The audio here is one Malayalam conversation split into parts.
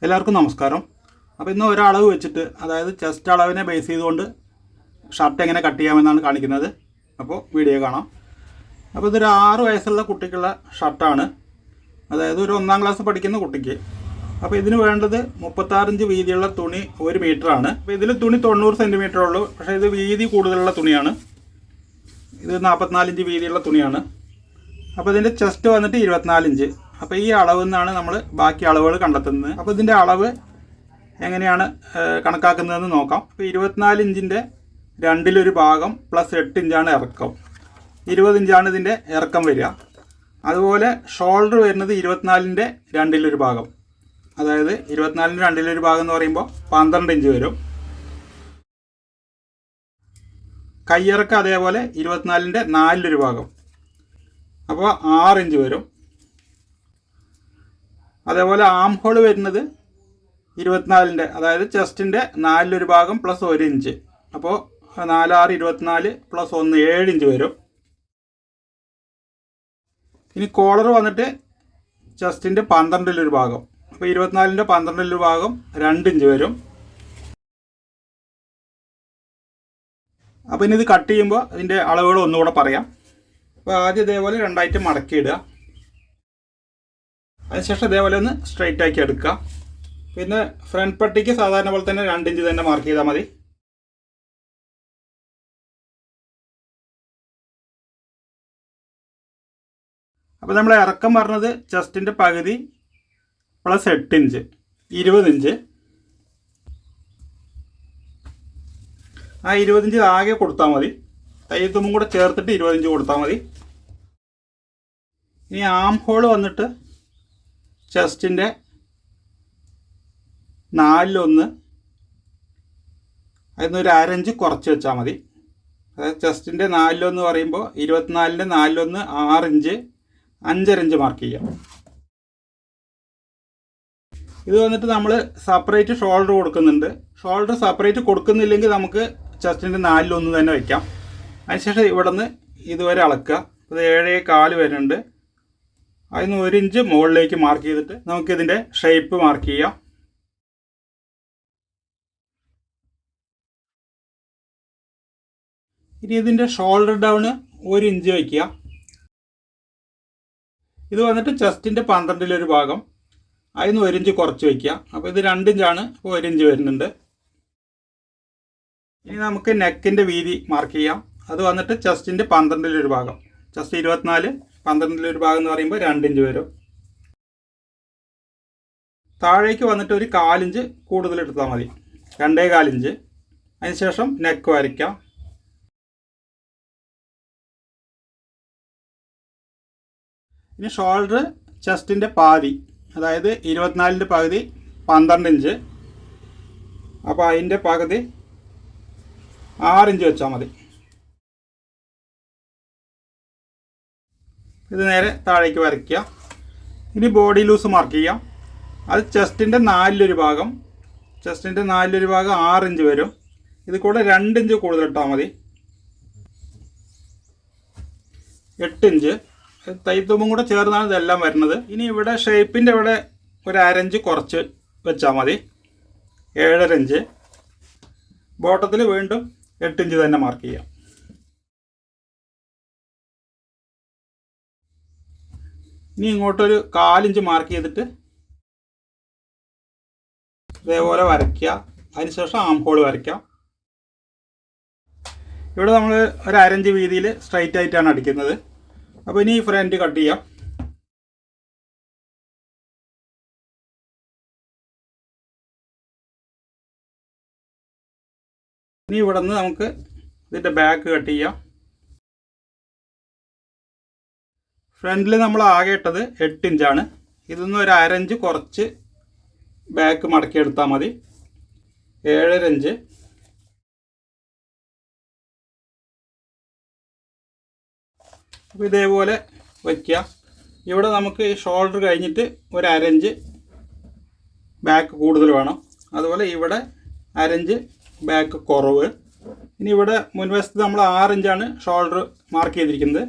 എല്ലാവർക്കും നമസ്കാരം. അപ്പോൾ ഇന്ന് ഒരളവ് വെച്ചിട്ട്, അതായത് ചെസ്റ്റ് അളവിനെ ബേസ് ചെയ്തുകൊണ്ട് ഷർട്ട് എങ്ങനെ കട്ട് ചെയ്യാമെന്നാണ് കാണിക്കുന്നത്. അപ്പോൾ വീഡിയോ കാണാം. അപ്പോൾ ഇതൊരു 6 വയസ്സുള്ള കുട്ടിക്കുള്ള ഷർട്ടാണ്, അതായത് ഒരു 1ാം ക്ലാസ് പഠിക്കുന്ന കുട്ടിക്ക്. അപ്പോൾ ഇതിന് വേണ്ടത് 36 ഇഞ്ച് വീതിയുള്ള തുണി 1 മീറ്ററാണ്. അപ്പോൾ ഇതിൽ തുണി 90 സെൻറ്റിമീറ്റർ ഉള്ളൂ, പക്ഷേ ഇത് വീതി കൂടുതലുള്ള തുണിയാണ്. ഇത് 44 ഇഞ്ച് വീതിയുള്ള തുണിയാണ്. അപ്പോൾ ഇതിൻ്റെ ചെസ്റ്റ് വന്നിട്ട് 24 ഇഞ്ച്. അപ്പോൾ ഈ അളവിൽ നിന്നാണ് നമ്മൾ ബാക്കി അളവുകൾ കണ്ടെത്തുന്നത്. അപ്പോൾ ഇതിൻ്റെ അളവ് എങ്ങനെയാണ് കണക്കാക്കുന്നതെന്ന് നോക്കാം. അപ്പോൾ 24 ഇഞ്ചിൻ്റെ 2/1 ഭാഗം പ്ലസ് 8 ഇഞ്ചാണ് ഇറക്കം. 20 ഇഞ്ചാണ് ഇതിൻ്റെ ഇറക്കം വരിക. അതുപോലെ ഷോൾഡർ വരുന്നത് 24ൻ്റെ 2/1 ഭാഗം, അതായത് 24ൻ്റെ 2/1 ഭാഗം എന്ന് പറയുമ്പോൾ 12 ഇഞ്ച് വരും. കയ്യിറക്കം അതേപോലെ 24ൻ്റെ 4/1 ഭാഗം, അപ്പോൾ 6 ഇഞ്ച് വരും. അതേപോലെ ആം ഹോൾ വരുന്നത് 24ൻ്റെ, അതായത് ചെസ്റ്റിൻ്റെ 4/1 ഭാഗം പ്ലസ് 1 ഇഞ്ച്, അപ്പോൾ 4 6 24 പ്ലസ് 1 7 ഇഞ്ച് വരും. ഇനി കോളർ വന്നിട്ട് ചെസ്റ്റിൻ്റെ 12/1 ഭാഗം, അപ്പോൾ 24ൻ്റെ 12/1 ഭാഗം 2 ഇഞ്ച് വരും. അപ്പോൾ ഇനി ഇത് കട്ട് ചെയ്യുമ്പോൾ അതിൻ്റെ അളവുകൾ ഒന്നുകൂടെ പറയാം. അപ്പോൾ ആദ്യം ഇതേപോലെ 2 ആയിട്ട് മടക്കിയിടുക. അതിനുശേഷം ഇതേപോലെ ഒന്ന് സ്ട്രെയിറ്റ് ആക്കി എടുക്കുക. പിന്നെ ഫ്രണ്ട് പട്ടിക്ക് സാധാരണ പോലെ തന്നെ 2 ഇഞ്ച് തന്നെ മാർക്ക് ചെയ്താൽ മതി. അപ്പോൾ നമ്മൾ ഇറക്കം പറഞ്ഞത് ചെസ്റ്റിൻ്റെ പകുതി പ്ലസ് 8 ഇഞ്ച് 20 ഇഞ്ച്. ആ 20 ഇഞ്ച് ആകെ കൊടുത്താൽ മതി. തയ്യത്തുമ്പും കൂടെ ചേർത്തിട്ട് 20 ഇഞ്ച് കൊടുത്താൽ മതി. ഇനി ആം ഹോൾ വന്നിട്ട് ചെസ്റ്റിൻ്റെ 4/1, അതിൽ ഒരു 1/2 ഇഞ്ച് കുറച്ച് വെച്ചാൽ മതി. അതായത് ചെസ്റ്റിൻ്റെ 4/1 പറയുമ്പോൾ 24ൻ്റെ 4/1 6 ഇഞ്ച് 5.5 ഇഞ്ച് മാർക്ക് ചെയ്യാം. ഇത് വന്നിട്ട് നമ്മൾ സെപ്പറേറ്റ് ഷോൾഡർ കൊടുക്കുന്നുണ്ട്. ഷോൾഡർ സെപ്പറേറ്റ് കൊടുക്കുന്നില്ലെങ്കിൽ നമുക്ക് ചെസ്റ്റിൻ്റെ 4/1 തന്നെ വയ്ക്കാം. അതിനുശേഷം ഇവിടെ നിന്ന് ഇതുവരെ അളക്കുക. അത് 7.25 വരുന്നുണ്ട്. അതിന് 1 ഇഞ്ച് മുകളിലേക്ക് മാർക്ക് ചെയ്തിട്ട് നമുക്കിതിൻ്റെ ഷേപ്പ് മാർക്ക് ചെയ്യാം. ഇനി ഇതിൻ്റെ ഷോൾഡർ ഡൗൺ 1 ഇഞ്ച് വയ്ക്കുക. ഇത് വന്നിട്ട് ചെസ്റ്റിൻ്റെ 12/1 ഭാഗം, അതിന് 1 ഇഞ്ച് കുറച്ച് വയ്ക്കുക. അപ്പോൾ ഇത് 2 ഇഞ്ചാണ്, അപ്പോൾ 1 ഇഞ്ച് വരുന്നുണ്ട്. ഇനി നമുക്ക് നെക്കിൻ്റെ വീതി മാർക്ക് ചെയ്യാം. അത് വന്നിട്ട് ചെസ്റ്റിൻ്റെ 12/1 ഭാഗം, ചെസ്റ്റ് 24 12/1 ഭാഗം എന്ന് പറയുമ്പോൾ 2 ഇഞ്ച് വരും. താഴേക്ക് വന്നിട്ട് ഒരു 1/4 ഇഞ്ച് കൂടുതൽ എടുത്താൽ മതി, 2.25 ഇഞ്ച്. അതിനുശേഷം നെക്ക് വരയ്ക്കാം. ഇനി ഷോൾഡർ ചെസ്റ്റിൻ്റെ പാതി, അതായത് 24ൻ്റെ പകുതി 12 ഇഞ്ച്, അപ്പോൾ അതിൻ്റെ പകുതി 6 ഇഞ്ച് വെച്ചാൽ മതി. ഇത് നേരെ താഴേക്ക് വരയ്ക്കുക. ഇനി ബോഡി ലൂസ് മാർക്ക് ചെയ്യാം. അത് ചെസ്റ്റിൻ്റെ 4/1 ഭാഗം, ചെസ്റ്റിൻ്റെ 4/1 ഭാഗം 6 ഇഞ്ച് വരും. ഇത് കൂടെ 2 ഇഞ്ച് കൂടുതൽ ഇട്ടാൽ മതി, 8 ഇഞ്ച്. തയ്യത്തുമ്പും കൂടെ ചേർന്നാണ് ഇതെല്ലാം വരുന്നത്. ഇനി ഇവിടെ ഷേപ്പിൻ്റെ ഇവിടെ ഒരു 1/2 ഇഞ്ച് കുറച്ച് വെച്ചാൽ മതി, 7.5 ഇഞ്ച്. ബോട്ടത്തിൽ വീണ്ടും 8 ഇഞ്ച് തന്നെ മാർക്ക് ചെയ്യാം. ഇനി ഇങ്ങോട്ടൊരു 1/4 ഇഞ്ച് മാർക്ക് ചെയ്തിട്ട് ഇതേപോലെ വരയ്ക്കുക. അതിനുശേഷം ആം ഹോൾ വരയ്ക്കാം. ഇവിടെ നമ്മൾ ഒരു 1/2 ഇഞ്ച് വീതിയിൽ സ്ട്രൈറ്റ് ആയിട്ടാണ് അടിക്കുന്നത്. അപ്പോൾ ഇനി ഈ ഫ്രണ്ട് കട്ട് ചെയ്യാം. ഇനി ഇവിടെ നിന്ന് നമുക്ക് ഇതിൻ്റെ ബാക്ക് കട്ട് ചെയ്യാം. ഫ്രണ്ടിൽ നമ്മൾ ആകെ ഇട്ടത് 8 ഇഞ്ചാണ്. ഇതിൽ ഒരു 1/2 ഇഞ്ച് കുറച്ച് ബാക്ക് മടക്കിയെടുത്താൽ മതി, 7.5 ഇഞ്ച്. അപ്പോൾ ഇതേപോലെ വയ്ക്കുക. ഇവിടെ നമുക്ക് ഈ ഷോൾഡർ കഴിഞ്ഞിട്ട് ഒരു 1/2 ഇഞ്ച് ബാക്ക് കൂടുതൽ വേണം. അതുപോലെ ഇവിടെ 1/2 ഇഞ്ച് ബാക്ക് കുറവ്. ഇനി ഇവിടെ മുൻവശത്ത് നമ്മൾ 6 ഇഞ്ചാണ് ഷോൾഡർ മാർക്ക് ചെയ്തിരിക്കുന്നത്.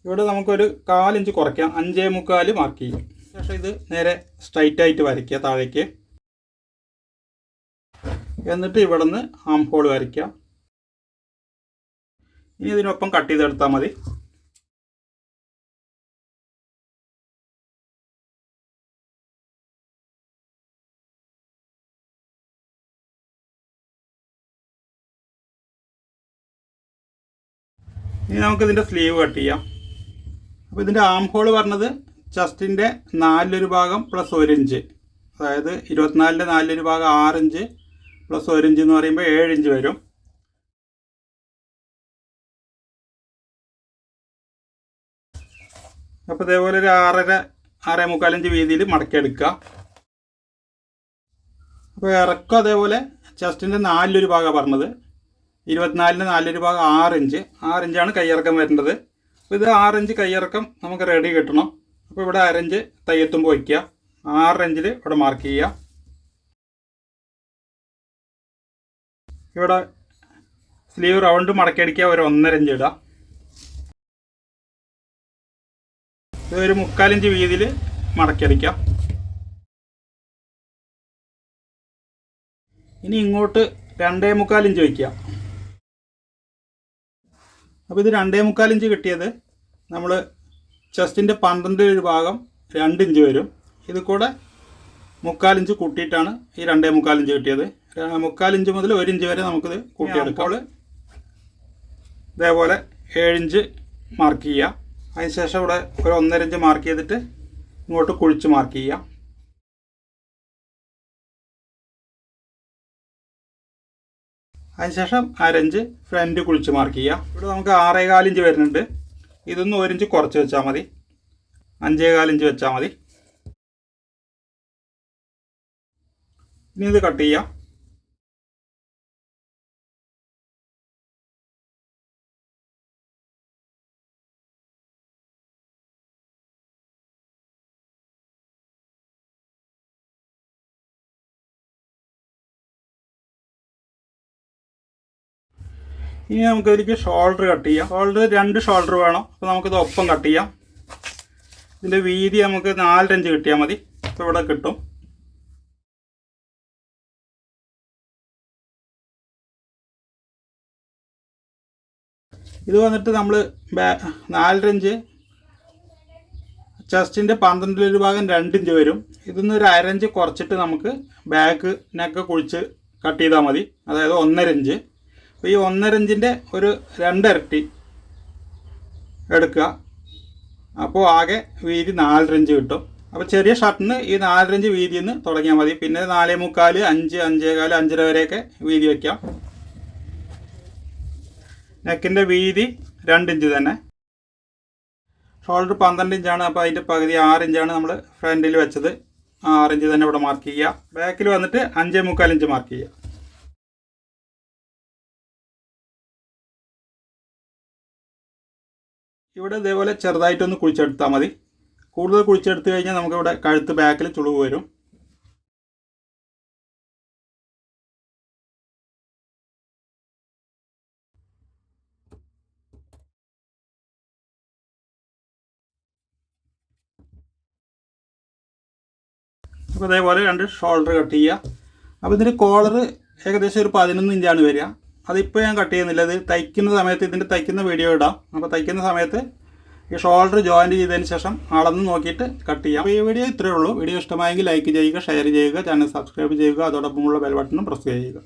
ഇവിടെ നമുക്കൊരു 1/4 ഇഞ്ച് കുറയ്ക്കാം, 5.25 മാർക്ക് ചെയ്യാം. ശേഷം ഇത് നേരെ സ്ട്രൈറ്റ് ആയിട്ട് വരയ്ക്കുക താഴേക്ക്. എന്നിട്ട് ഇവിടെ നിന്ന് ആം ഹോൾ വരയ്ക്കുക. ഇനി ഇതിനൊപ്പം കട്ട് ചെയ്തെടുത്താൽ മതി. ഇനി നമുക്കിതിൻ്റെ സ്ലീവ് കട്ട് ചെയ്യാം. അപ്പോൾ ഇതിൻ്റെ ആം ഹോൾ പറഞ്ഞത് ചെസ്റ്റിൻ്റെ 4 ഭാഗം പ്ലസ് 1 ഇഞ്ച്, അതായത് 24ൻ്റെ 4 ഭാഗം 6 ഇഞ്ച് പ്ലസ് 1 ഇഞ്ച് എന്ന് പറയുമ്പോൾ 7 ഇഞ്ച് വരും. അപ്പോൾ ഇതേപോലെ ഒരു 6.25 ഇഞ്ച് വീതിയിൽ മടക്കിയെടുക്കുക. അപ്പോൾ ഇറക്കം അതേപോലെ ചെസ്റ്റിൻ്റെ 4 ഭാഗം പറഞ്ഞത് 24ൻ്റെ 4 ഭാഗം 6 ഇഞ്ച്, 6 ഇഞ്ചാണ് കയ്യിറക്കം വരേണ്ടത്. അപ്പോൾ ഇത് 6 ഇഞ്ച് കയ്യിറക്കം നമുക്ക് റെഡി കിട്ടണം. അപ്പോൾ ഇവിടെ 1/2 ഇഞ്ച് തയ്യെത്തുമ്പോൾ വയ്ക്കുക, 6 ഇഞ്ചിൽ ഇവിടെ മാർക്ക് ചെയ്യുക. ഇവിടെ സ്ലീവ് റൗണ്ട് മടക്കിയടിക്കുക, ഒരു 1.5 ഇഞ്ച് ഇടുക. ഇതൊരു 3/4 ഇഞ്ച് വീതിയിൽ മടക്കിയടിക്കാം. ഇനി ഇങ്ങോട്ട് 2.25 ഇഞ്ച് വയ്ക്കുക. അപ്പോൾ ഇത് 2.25 ഇഞ്ച് കിട്ടിയത് നമ്മൾ ചെസ്റ്റിൻ്റെ 12 ഭാഗം 2 ഇഞ്ച് വരും. ഇത് കൂടെ 3/4 ഇഞ്ച് കൂട്ടിയിട്ടാണ് ഈ 2.25 ഇഞ്ച് കിട്ടിയത്. 3/4 ഇഞ്ച് മുതൽ 1 ഇഞ്ച് വരെ നമുക്കിത് കൂട്ടിയെടുക്കാം. ഇതേപോലെ 7 ഇഞ്ച് മാർക്ക് ചെയ്യുക. അതിനുശേഷം ഇവിടെ ഒരു 1.5 ഇഞ്ച് മാർക്ക് ചെയ്തിട്ട് ഇങ്ങോട്ട് കുഴിച്ച് മാർക്ക് ചെയ്യാം. അതിനുശേഷം 1/2 ഇഞ്ച് ഫ്രണ്ട് കുഴിച്ച് മാർക്ക് ചെയ്യാം. ഇവിടെ നമുക്ക് 6.25 ഇഞ്ച് വരുന്നുണ്ട്. ഇതൊന്ന് 1 ഇഞ്ച് കുറച്ച് വെച്ചാൽ മതി, 5.25 ഇഞ്ച് വെച്ചാൽ മതി. ഇനി ഇത് കട്ട് ചെയ്യാം. ഇനി നമുക്കിതിലേക്ക് ഷോൾഡർ കട്ട് ചെയ്യാം. ഷോൾഡർ 2 ഷോൾഡർ വേണം. അപ്പോൾ നമുക്കിത് ഒപ്പം കട്ട് ചെയ്യാം. ഇതിൻ്റെ വീതി നമുക്ക് 4 ഇഞ്ച് കിട്ടിയാൽ മതി. അപ്പോൾ ഇവിടെ കിട്ടും. ഇത് വന്നിട്ട് നമ്മൾ 4 ഇഞ്ച് ചെസ്റ്റിൻ്റെ 12 ഭാഗം 2 ഇഞ്ച് വരും. ഇതിന്ന് ഒരു 1/2 ഇഞ്ച് കുറച്ചിട്ട് നമുക്ക് ബാക്ക് നെക്ക് കുഴിച്ച് കട്ട് ചെയ്താൽ മതി, അതായത് 1.5 ഇഞ്ച്. അപ്പോൾ ഈ 1.5 ഇഞ്ചിൻ്റെ ഒരു 2 ഇരട്ടി എടുക്കുക. അപ്പോൾ ആകെ വീതി 4 ഇഞ്ച് കിട്ടും. അപ്പോൾ ചെറിയ ഷർട്ടിന് ഈ 4 ഇഞ്ച് വീതിയിൽ നിന്ന് തുടങ്ങിയാൽ മതി. പിന്നെ 4.25, 5, 5.25, 5.5 വരെയൊക്കെ വീതി വയ്ക്കാം. നെക്കിൻ്റെ വീതി 2 ഇഞ്ച് തന്നെ. ഷോൾഡർ 12 ഇഞ്ചാണ്. അപ്പോൾ അതിൻ്റെ പകുതി 6 ഇഞ്ചാണ് നമ്മൾ ഫ്രണ്ടിൽ വെച്ചത്. 6 ഇഞ്ച് തന്നെ ഇവിടെ മാർക്ക് ചെയ്യുക. ബാക്കിൽ വന്നിട്ട് 5.25 ഇഞ്ച് മാർക്ക് ചെയ്യുക. ഇവിടെ ഇതേപോലെ ചെറുതായിട്ടൊന്ന് കുഴിച്ചെടുത്താൽ മതി. കൂടുതൽ കുഴിച്ചെടുത്ത് കഴിഞ്ഞാൽ നമുക്കിവിടെ കഴുത്ത് ബാക്കിൽ ചുളിവ് വരും. അപ്പോൾ ഇതേപോലെ 2 ഷോൾഡർ കട്ട് ചെയ്യുക. അപ്പോൾ ഇതിൻ്റെ കോളർ ഏകദേശം ഒരു 11 ഇഞ്ചാണ് വരിക. അതിപ്പോൾ ഞാൻ കട്ട് ചെയ്യുന്നില്ല. ഇത് തയ്ക്കുന്ന സമയത്ത് ഇതിൻ്റെ തയ്ക്കുന്ന വീഡിയോ ഇടാം. അപ്പോൾ തയ്ക്കുന്ന സമയത്ത് ഈ ഷോൾഡർ ജോയിൻറ്റ് ചെയ്തതിന് ശേഷം അളന്ന് നോക്കിയിട്ട് കട്ട് ചെയ്യാം. അപ്പോൾ ഈ വീഡിയോ ഇത്രയേ ഉള്ളൂ. വീഡിയോ ഇഷ്ടമായെങ്കിൽ ലൈക്ക് ചെയ്യുക, ഷെയർ ചെയ്യുക, ചാനൽ സബ്സ്ക്രൈബ് ചെയ്യുക, അതോടൊപ്പമുള്ള ബെൽ ബട്ടണും പ്രസ് ചെയ്യുക.